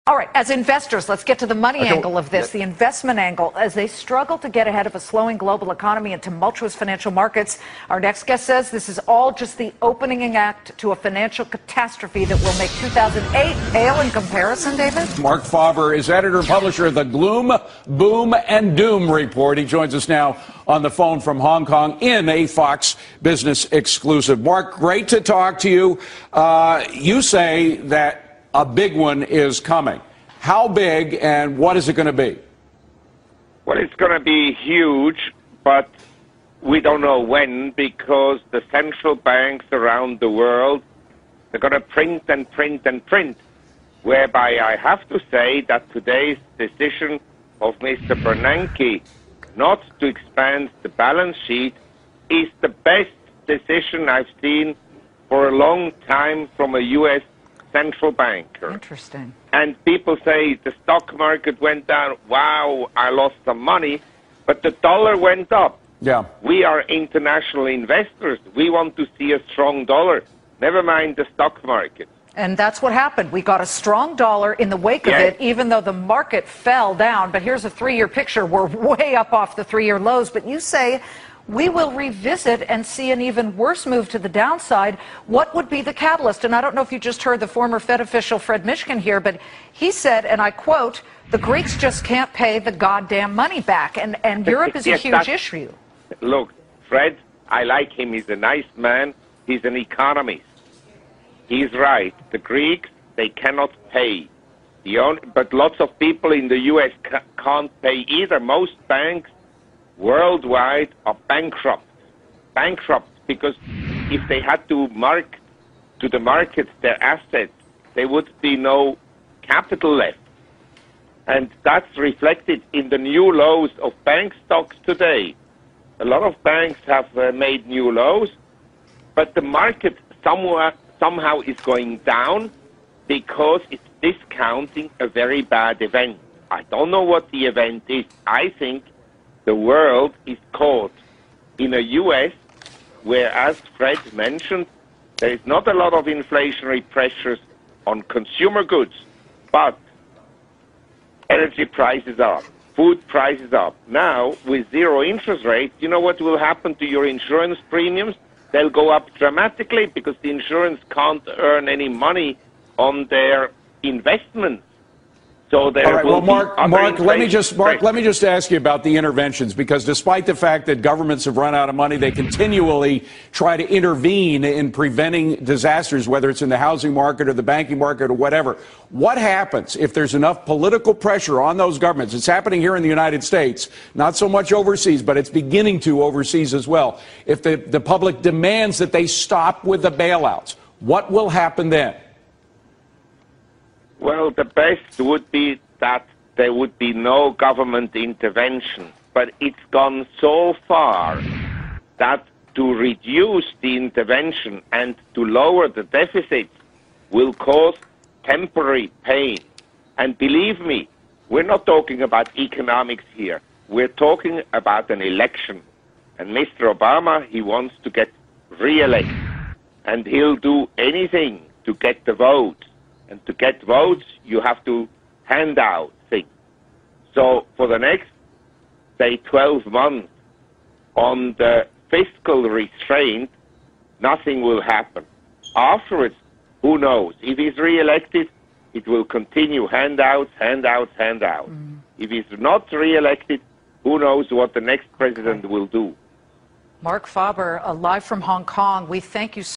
All right, as investors, let's get to the money angle of this, the investment angle. As they struggle to get ahead of a slowing global economy and tumultuous financial markets, our next guest says this is all just the opening act to a financial catastrophe that will make 2008 pale in comparison, David? Marc Faber is editor and publisher of the Gloom, Boom, and Doom report. He joins us now on the phone from Hong Kong in a Fox Business exclusive. Marc, great to talk to you. You say that a big one is coming. How big, and what is it going to be? Well, it's going to be huge, but we don't know when, because the central banks around the world are going to print and print and print, whereby I have to say that today's decision of Mr. Bernanke not to expand the balance sheet is the best decision I've seen for a long time from a U.S. central banker. Interesting. And people say the stock market went down. Wow, I lost some money. But the dollar went up. Yeah. We are international investors. We want to see a strong dollar. Never mind the stock market. And that's what happened. We got a strong dollar in the wake of it, even though the market fell down. But here's a three-year picture. We're way up off the three-year lows. But you say we will revisit and see an even worse move to the downside. What would be the catalyst? And I don't know if you just heard the former Fed official Fred Mishkin here, but he said, and I quote, the Greeks just can't pay the goddamn money back. And Europe is a huge issue. Look, Fred, I like him. He's a nice man. He's an economist. He's right. The Greeks, they cannot pay. But lots of people in the U.S. can't pay either. Most banks worldwide are bankrupt because if they had to mark to the market their assets, there would be no capital left. And that's reflected in the new lows of bank stocks today. A lot of banks have made new lows, but the market somehow is going down because it's discounting a very bad event. I don't know what the event is. I think the world is caught in a U.S. where, as Fred mentioned, there is not a lot of inflationary pressures on consumer goods, but energy prices are up, food prices up. Now, with zero interest rates, you know what will happen to your insurance premiums? They'll go up dramatically because the insurance can't earn any money on their investments. So there All right, well, Marc, let me just ask you about the interventions, because despite the fact that governments have run out of money, they continually try to intervene in preventing disasters, whether it's in the housing market or the banking market or whatever. What happens if there's enough political pressure on those governments? It's happening here in the United States, not so much overseas, but it's beginning to overseas as well. If the public demands that they stop with the bailouts, what will happen then? Well, the best would be that there would be no government intervention. But it's gone so far that to reduce the intervention and to lower the deficit will cause temporary pain. And believe me, we're not talking about economics here. We're talking about an election. And Mr. Obama, he wants to get re-elected. And he'll do anything to get the vote. And to get votes, you have to hand out things. So for the next, say, 12 months, on the fiscal restraint, nothing will happen. Afterwards, who knows? If he's re-elected, it will continue handouts, handouts, handouts. If he's not re-elected, who knows what the next president will do. Marc Faber, live from Hong Kong, we thank you so